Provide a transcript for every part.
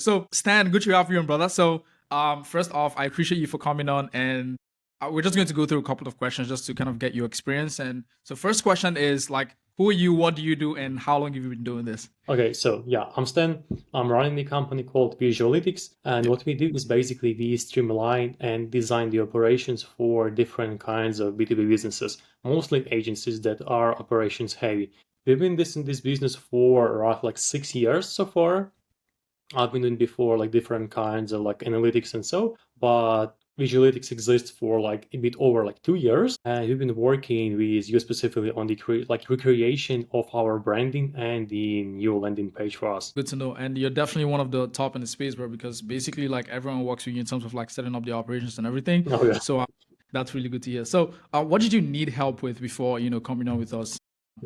So Stan, good to have you on, brother. So first off, I appreciate you for coming on, and we're just going to go through a couple of questions just to kind of get your experience. And so first question is like, who are you, what do you do, and how long have you been doing this? Okay, so yeah, I'm Stan. I'm running a company called Visualytics, and Yeah. what we do is basically we streamline and design the operations for different kinds of B2B businesses, mostly agencies that are operations heavy. We've been in this business for roughly like 6 years so far. I've been doing before like different kinds of like analytics and so, but Visualytics exists for like a bit over like 2 years, and we've been working with you specifically on the recreation of our branding and the new landing page for us. Good to know. And you're definitely one of the top in the space, bro, because basically like everyone works with you in terms of like setting up the operations and everything. Oh yeah. So that's really good to hear. So what did you need help with before, coming on with us?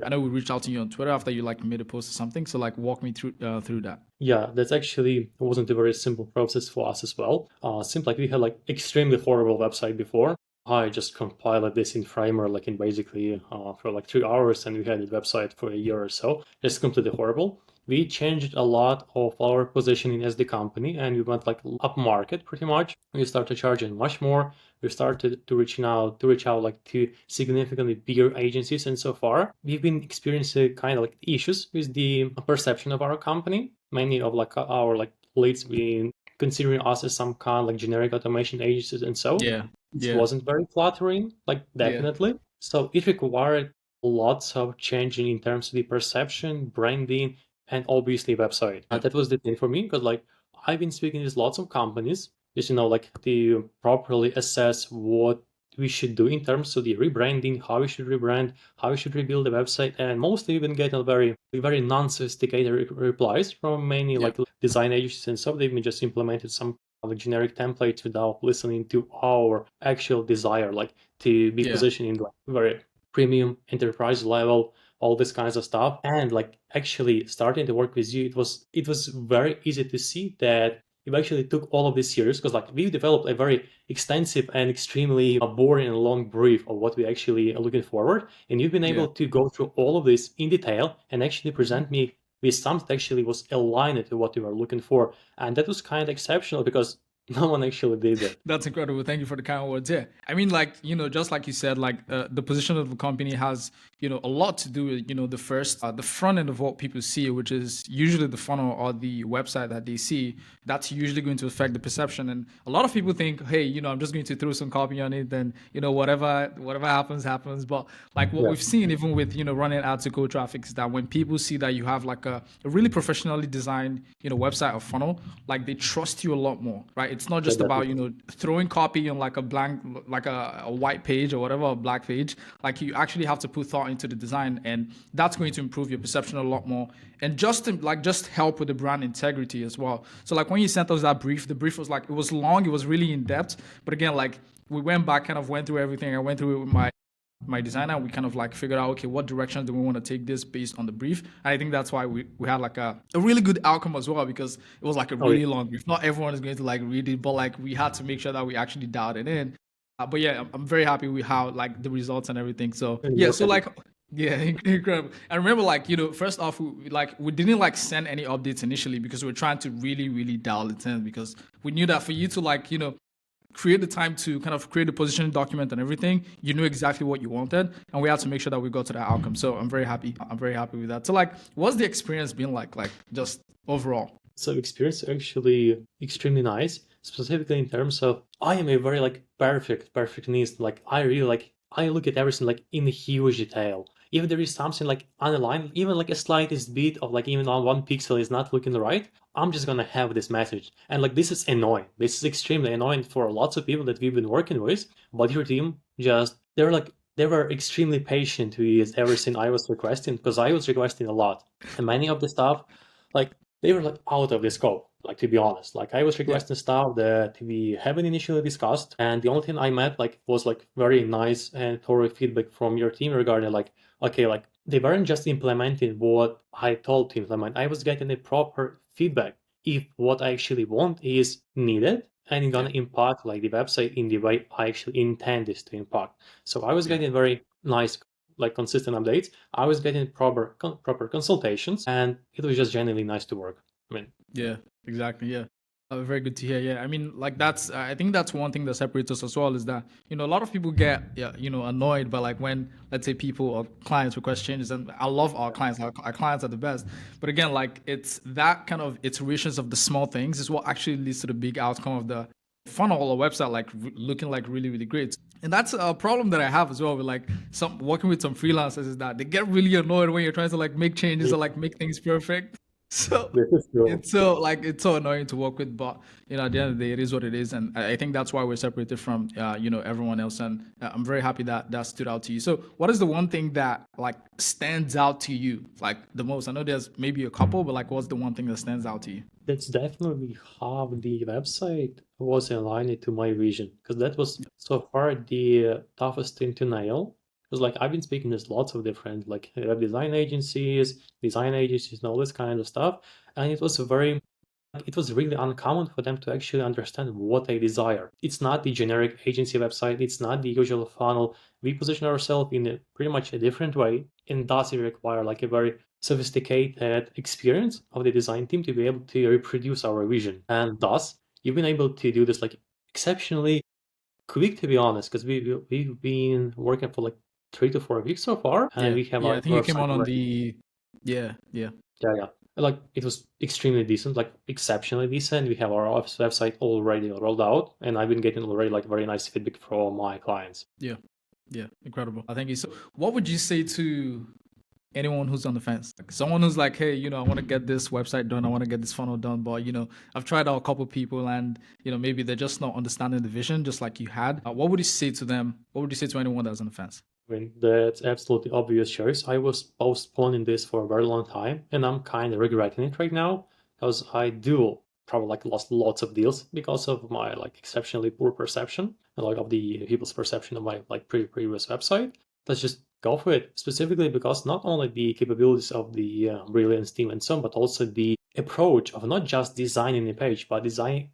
I know we reached out to you on Twitter after you like made a post or something. So like walk me through that. Yeah, that's actually wasn't a very simple process for us as well. Seemed like we had like extremely horrible website before. I just compiled this in Framer like in basically for like 3 hours, and we had a website for a year or so. It's completely horrible. We changed a lot of our positioning as the company, and we went like up market pretty much. We started charging much more. We started to reach out like to significantly bigger agencies, and so far we've been experiencing kind of like issues with the perception of our company. Many of like our like leads being considering us as some kind of like generic automation agencies, and so Yeah. it Yeah. wasn't very flattering, like Yeah. definitely. So it required lots of changing in terms of the perception, branding, and obviously website. Yeah. That was the thing for me because like I've been speaking with lots of companies, just like to properly assess what we should do in terms of the rebranding, how we should rebrand, how we should rebuild the website, and mostly we've been getting very non-sophisticated replies from many Yeah. like design agencies, and so they've been just implemented some like generic templates without listening to our actual desire, like to be Yeah. positioned in like very premium enterprise level, all this kinds of stuff. And like actually starting to work with you, it was very easy to see that you actually took all of this serious because like we've developed a very extensive and extremely boring and long brief of what we actually are looking forward, and you've been Yeah. able to go through all of this in detail and actually Mhm. present me with something that actually was aligned to what we were looking for, and that was kind of exceptional because no one actually did that. That's incredible. Thank you for the kind words. Yeah. I mean, like, just like you said, like the position of the company has, a lot to do with, the front end of what people see, which is usually the funnel or the website that they see. That's usually going to affect the perception. And a lot of people think, hey, I'm just going to throw some copy on it, then, whatever happens, happens. But like what Yeah, we've seen, even with, running ads to cold traffic, is that when people see that you have like a really professionally designed, website or funnel, like they trust you a lot more, right? It's not yeah, just about, definitely. throwing copy on like a blank, like a white page or whatever, a black page. Like you actually have to put thought into the design, and that's going to improve your perception a lot more, and just help with the brand integrity as well. So like when you sent us that brief, the brief was like, it was long, it was really in depth, but again, like we went back, kind of went through everything. I went through it with my designer. We kind of like figured out, okay, what direction do we want to take this based on the brief. And I think that's why we had like a really good outcome as well, because it was like a Oh yeah, really long brief. Not everyone is going to like read it, but like we had to make sure that we actually dialed it in. But yeah, I'm very happy with how like the results and everything. So and yeah, you're so happy. like yeah, incredible. I remember like, first off, we didn't like send any updates initially because we were trying to really, really dial it in, because we knew that for you to like, create the time to kind of create the positioning document and everything, you knew exactly what you wanted, and we had to make sure that we got to that outcome. So I'm very happy. I'm very happy with that. So like, what's the experience been like just overall? So experience actually extremely nice, specifically in terms of I am a very like perfectionist. Like I really like I look at everything like in huge detail. If there is something like unaligned, even like a slightest bit of like even on one pixel is not looking right, I'm just gonna have this message. And like this is annoying. This is extremely annoying for lots of people that we've been working with. But your team just they were extremely patient with everything I was requesting because I was requesting a lot. And many of the stuff like they were like out of the scope, like to be honest. Like I was Yeah. requesting stuff that we haven't initially discussed, and the only thing I met like was like very nice and thorough feedback from your team regarding like, okay, like they weren't just implementing what I told to implement. I was getting a proper feedback if what I actually want is needed and it's Yeah. gonna impact like the website in the way I actually intend this to impact. So I was Yeah. getting very nice like consistent updates. I was getting proper consultations, and it was just genuinely nice to work. I mean, Yeah. Exactly. Yeah. Very good to hear. Yeah. I mean, like I think that's one thing that separates us as well is that, a lot of people get, yeah, annoyed by like when, let's say, people or clients request changes. And I love our clients. Our clients are the best. But again, like it's that kind of iterations of the small things is what actually leads to the big outcome of the funnel or website, like looking like really, really great. And that's a problem that I have as well with like some working with some freelancers is that they get really annoyed when you're trying to like make changes Yeah, or like make things perfect. So this is true. it's so annoying to work with, but at the end of the day, it is what it is, and I think that's why we're separated from everyone else. And I'm very happy that that stood out to you. So, what is the one thing that like stands out to you like the most? I know there's maybe a couple, but like, what's the one thing that stands out to you? That's definitely how the website was aligned to my vision, because that was so far the toughest thing to nail. Because like I've been speaking with lots of different like web design agencies, and all this kind of stuff, and it was really uncommon for them to actually understand what I desire. It's not the generic agency website, it's not the usual funnel. We position ourselves in a pretty much a different way, and thus it require like a very sophisticated experience of the design team to be able to reproduce our vision. And thus, you've been able to do this like exceptionally quick, to be honest, because we've been working for like 3 to 4 weeks so far, and Yeah, we have yeah. I our think you came website on already. the yeah, yeah. Yeah, yeah. Like it was extremely decent, like exceptionally decent. We have our website already rolled out, and I've been getting already like very nice feedback from my clients. Yeah, yeah, incredible. I think you. So, what would you say to anyone who's on the fence? Like someone who's like, hey, I want to get this website done, I want to get this funnel done, but I've tried out a couple people, and maybe they're just not understanding the vision, just like you had. What would you say to them? What would you say to anyone that's on the fence? I mean, that's absolutely obvious choice. I was postponing this for a very long time, and I'm kind of regretting it right now because I do probably like lost lots of deals because of my like exceptionally poor perception, and, like of the people's perception of my like previous website. Let's just go for it. Specifically because not only the capabilities of the Brilliance team and so on, but also the approach of not just designing a page, but designing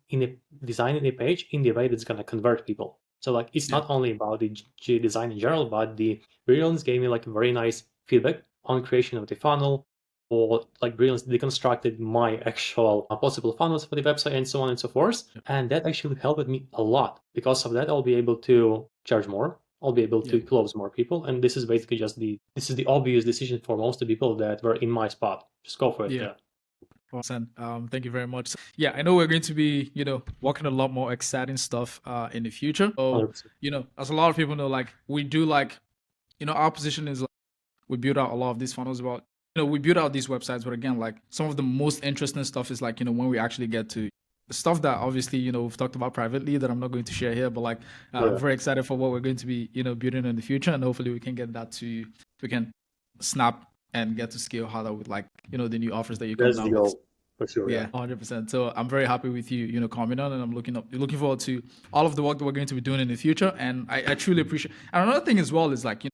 a page in the way that's gonna convert people. So like it's Yeah, not only about the design in general, but the Brilliance gave me like very nice feedback on creation of the funnel, or like Brilliance deconstructed my actual possible funnels for the website and so on and so forth. yeah, And that actually helped me a lot. Because of that, I'll be able to charge more. I'll be able yeah. to close more people. And this is basically this is the obvious decision for most of the people that were in my spot. Just go for it. Yeah. Yeah. Awesome. Thank you very much. Yeah, I know we're going to be, working a lot more exciting stuff in the future. So, 100%. as a lot of people know, like we do like, our position is like we build out a lot of these funnels about, we build out these websites, but again, like some of the most interesting stuff is like, when we actually get to the stuff that obviously, we've talked about privately that I'm not going to share here, but like I'm Yeah. very excited for what we're going to be, building in the future. And hopefully we can get that we can snap and get to scale harder with like, the new offers that you come That's the down with. goal for sure. Yeah, Yeah. 100%. So I'm very happy with you, coming on, and I'm looking forward to all of the work that we're going to be doing in the future. And I truly appreciate. And another thing as well is like,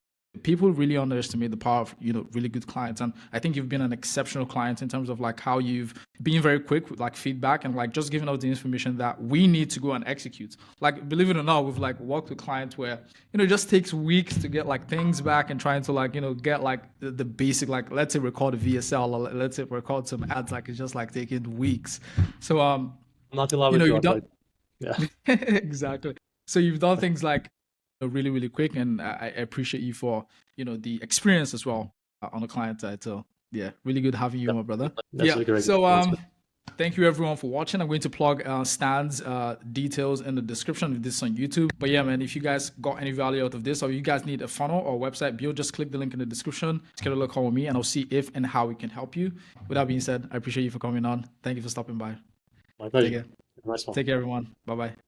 people really underestimate the power of really good clients, and I think you've been an exceptional client in terms of like how you've been very quick with like feedback and like just giving us the information that we need to go and execute. Like believe it or not, we've like worked with clients where it just takes weeks to get like things back and trying to like get like the basic, like let's say record a VSL or let's say record some ads, like it's just like taking weeks. So I'm not in love with you, you've done but yeah. exactly. So you've done things like really, really quick, and I appreciate you for the experience as well on the client side. So yeah, really good having you, my brother. That's Yeah. really great. So That's good. thank you everyone for watching. I'm going to plug Stan's details in the description of this on YouTube. But yeah, man, if you guys got any value out of this, or you guys need a funnel or website build, just click the link in the description. Schedule a call with me, and I'll see if and how we can help you. With that being said, I appreciate you for coming on. Thank you for stopping by. My Take pleasure. care. Nice one. Take care, everyone. Bye bye.